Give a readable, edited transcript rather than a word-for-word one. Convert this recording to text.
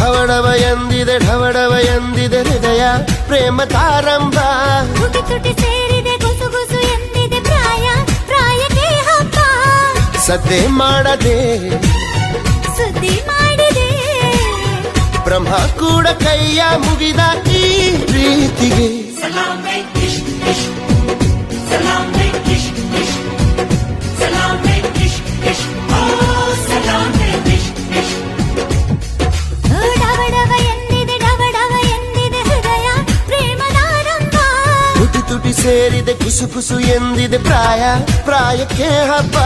ಢವಡವ ಎಂದಿದೆ ಹೃದಯ ಪ್ರೇಮ ತಾರಂಭ. ತುಟಿ ತುಟಿ ಸೇರಿದೆ ಗುಸು ಗುಸು ಎಂದಿದೆ ಪ್ರಾಯ ಪ್ರಾಯಕ್ಕೆ ಹಬ್ಬ. ಸದ್ದೆ ಮಾಡದೆ ಸುದ್ದಿ ಮಾಡಿದೆ ಬ್ರಹ್ಮ ಕೂಡ ಕೈಯ ಮುಗಿದ ಈ ಪ್ರೀತಿಗೆ. ತುಟಿ ಸೇರಿದೆ ಕುಸು ಕುಸು ಎಂದಿದೆ ಪ್ರಾಯಕ್ಕೆ ಹಬ್ಬ.